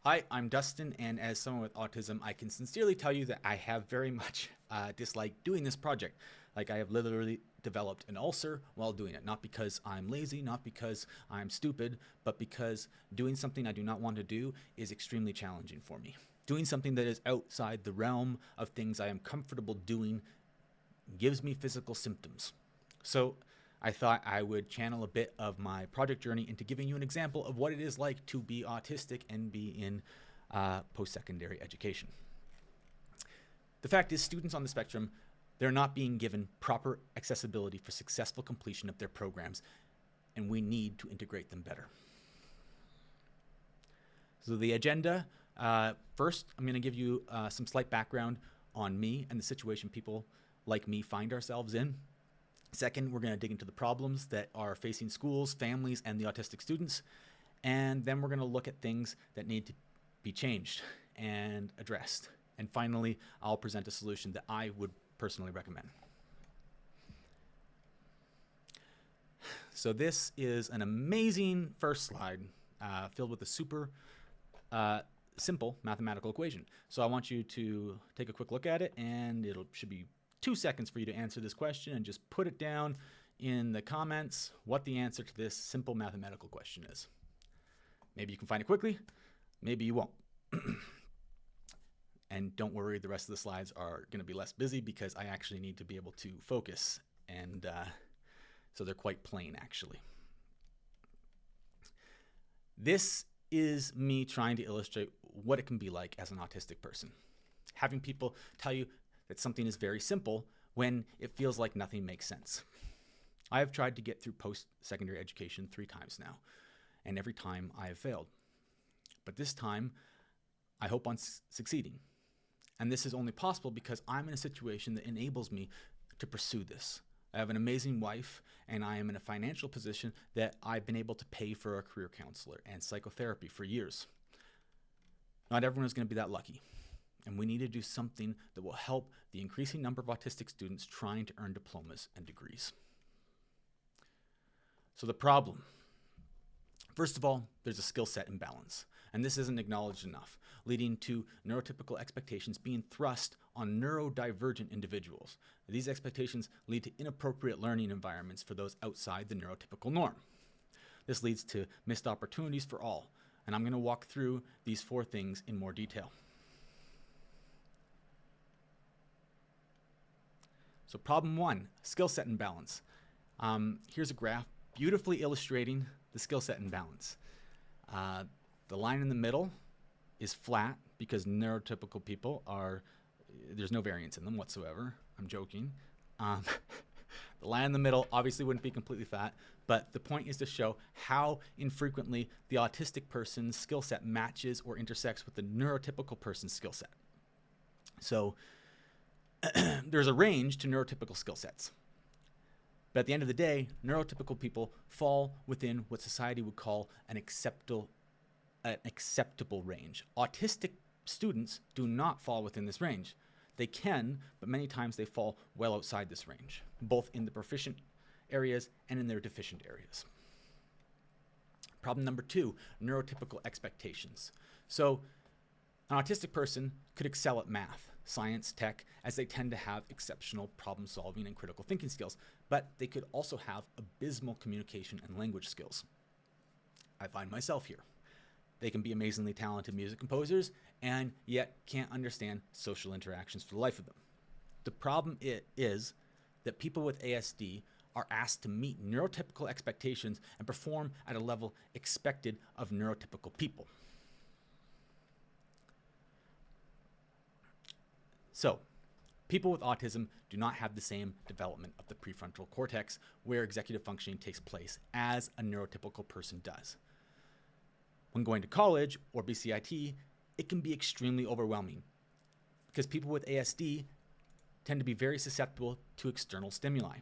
Hi, I'm Dustin, and as someone with autism, I can sincerely tell you that I have very much disliked doing this project. Like, I have literally developed an ulcer while doing it, not because I'm lazy, not because I'm stupid, but because doing something I do not want to do is extremely challenging for me. Doing something that is outside the realm of things I am comfortable doing gives me physical symptoms. So I thought I would channel a bit of my project journey into giving you an example of what it is like to be autistic and be in post-secondary education. The fact is, students on the spectrum, they're not being given proper accessibility for successful completion of their programs, and we need to integrate them better. So the agenda, first, I'm going to give you some slight background on me and the situation people like me find ourselves in. Second, we're going to dig into the problems that are facing schools, families, and the autistic students. And then we're going to look at things that need to be changed and addressed. And finally, I'll present a solution that I would personally recommend. So this is an amazing first slide filled with a super simple mathematical equation. So I want you to take a quick look at it, and it should be 2 seconds for you to answer this question, and just put it down in the comments what the answer to this simple mathematical question is. Maybe you can find it quickly, maybe you won't. And don't worry, the rest of the slides are going to be less busy because I actually need to be able to focus, and so they're quite plain actually. This is me trying to illustrate what it can be like as an autistic person. Having people tell you that something is very simple when it feels like nothing makes sense. I have tried to get through post-secondary education 3 times now, and every time I have failed. But this time, I hope on succeeding. And this is only possible because I'm in a situation that enables me to pursue this. I have an amazing wife, and I am in a financial position that I've been able to pay for a career counselor and psychotherapy for years. Not everyone is going to be that lucky. And we need to do something that will help the increasing number of autistic students trying to earn diplomas and degrees. So the problem. First of all, there's a skill set imbalance, and this isn't acknowledged enough, leading to neurotypical expectations being thrust on neurodivergent individuals. These expectations lead to inappropriate learning environments for those outside the neurotypical norm. This leads to missed opportunities for all, and I'm going to walk through these 4 things in more detail. So problem 1, skill set imbalance. Here's a graph beautifully illustrating the skill set imbalance. The line in the middle is flat because neurotypical people there's no variance in them whatsoever. I'm joking. The line in the middle obviously wouldn't be completely flat, but the point is to show how infrequently the autistic person's skill set matches or intersects with the neurotypical person's skill set. So there's a range to neurotypical skill sets. But at the end of the day, neurotypical people fall within what society would call an acceptable range. Autistic students do not fall within this range. They can, but many times they fall well outside this range, both in the proficient areas and in their deficient areas. Problem number 2, neurotypical expectations. So an autistic person could excel at math, science, tech, as they tend to have exceptional problem solving and critical thinking skills, but they could also have abysmal communication and language skills. I find myself here. They can be amazingly talented music composers and yet can't understand social interactions for the life of them. The problem is that people with ASD are asked to meet neurotypical expectations and perform at a level expected of neurotypical people. So, people with autism do not have the same development of the prefrontal cortex where executive functioning takes place as a neurotypical person does. When going to college or BCIT, it can be extremely overwhelming because people with ASD tend to be very susceptible to external stimuli.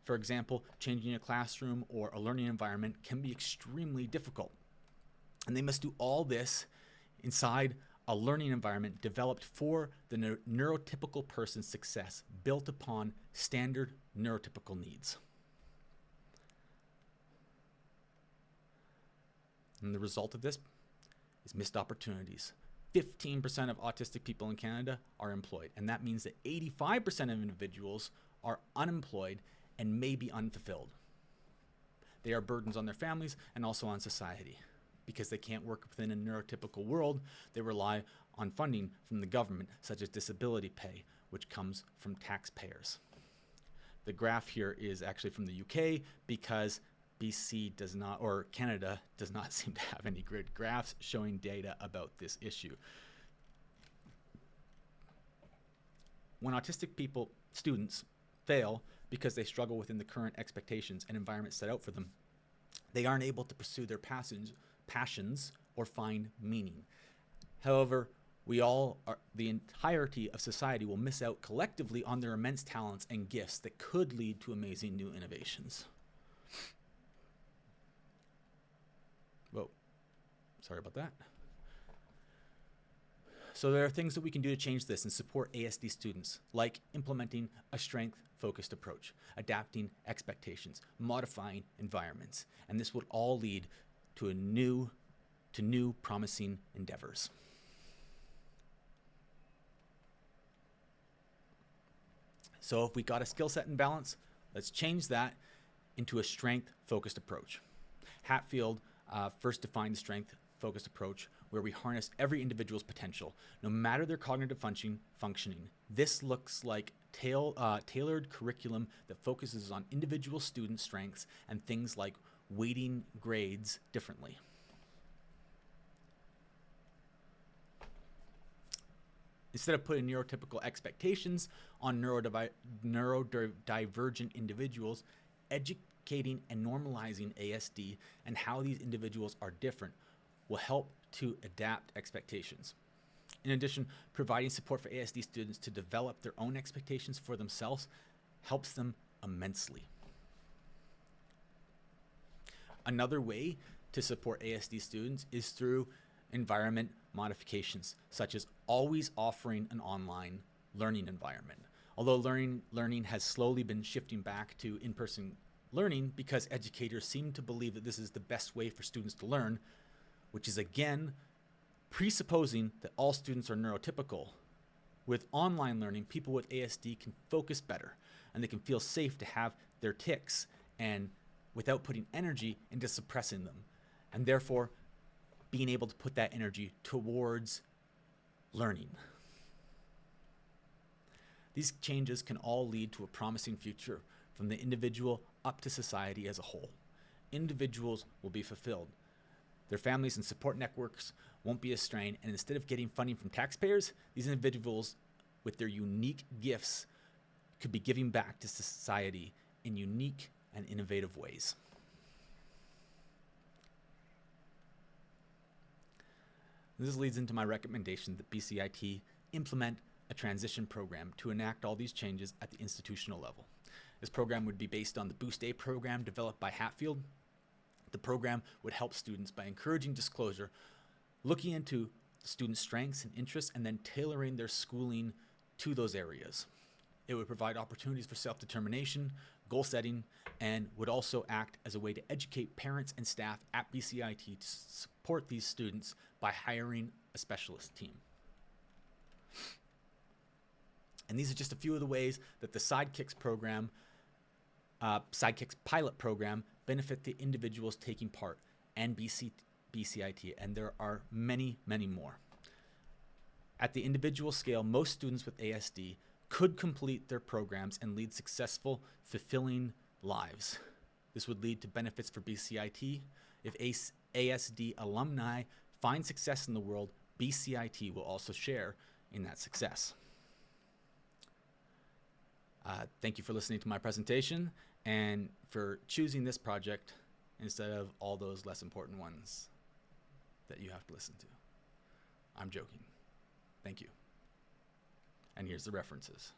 For example, changing a classroom or a learning environment can be extremely difficult. And they must do all this inside a learning environment developed for the neurotypical person's success, built upon standard neurotypical needs. And the result of this is missed opportunities. 15% of autistic people in Canada are employed, and that means that 85% of individuals are unemployed and may be unfulfilled. They are burdens on their families and also on society. Because they can't work within a neurotypical world, they rely on funding from the government, such as disability pay, which comes from taxpayers. The graph here is actually from the UK because BC does not, or Canada does not seem to have any grid graphs showing data about this issue. When autistic students fail because they struggle within the current expectations and environment set out for them, they aren't able to pursue their passions or find meaning. However, the entirety of society will miss out collectively on their immense talents and gifts that could lead to amazing new innovations. Whoa, sorry about that. So there are things that we can do to change this and support ASD students, like implementing a strength-focused approach, adapting expectations, modifying environments, and this would all lead to new promising endeavors. So if we got a skill set in balance, let's change that into a strength-focused approach. Hatfield first defined the strength-focused approach, where we harness every individual's potential, no matter their cognitive functioning. This looks like tailored curriculum that focuses on individual student strengths and things like weighting grades differently. Instead of putting neurotypical expectations on neurodivergent individuals, educating and normalizing ASD and how these individuals are different will help to adapt expectations. In addition, providing support for ASD students to develop their own expectations for themselves helps them immensely. Another way to support ASD students is through environment modifications, such as always offering an online learning environment. Although learning has slowly been shifting back to in-person learning because educators seem to believe that this is the best way for students to learn, which is again presupposing that all students are neurotypical. With online learning, people with ASD can focus better and they can feel safe to have their tics and without putting energy into suppressing them, and therefore being able to put that energy towards learning. These changes can all lead to a promising future from the individual up to society as a whole. Individuals will be fulfilled. Their families and support networks won't be a strain, and instead of getting funding from taxpayers, these individuals with their unique gifts could be giving back to society in unique and innovative ways. This leads into my recommendation that BCIT implement a transition program to enact all these changes at the institutional level. This program would be based on the Boost A program developed by Hatfield. The program would help students by encouraging disclosure, looking into student strengths and interests, and then tailoring their schooling to those areas. It would provide opportunities for self-determination, goal setting, and would also act as a way to educate parents and staff at BCIT to support these students by hiring a specialist team. And these are just a few of the ways that the Sidekicks program, Sidekicks pilot program, benefit the individuals taking part and BCIT, and there are many, many more. At the individual scale, most students with ASD could complete their programs and lead successful, fulfilling lives. This would lead to benefits for BCIT. If ASD alumni find success in the world, BCIT will also share in that success. Thank you for listening to my presentation and for choosing this project instead of all those less important ones that you have to listen to. I'm joking. Thank you. And here's the references.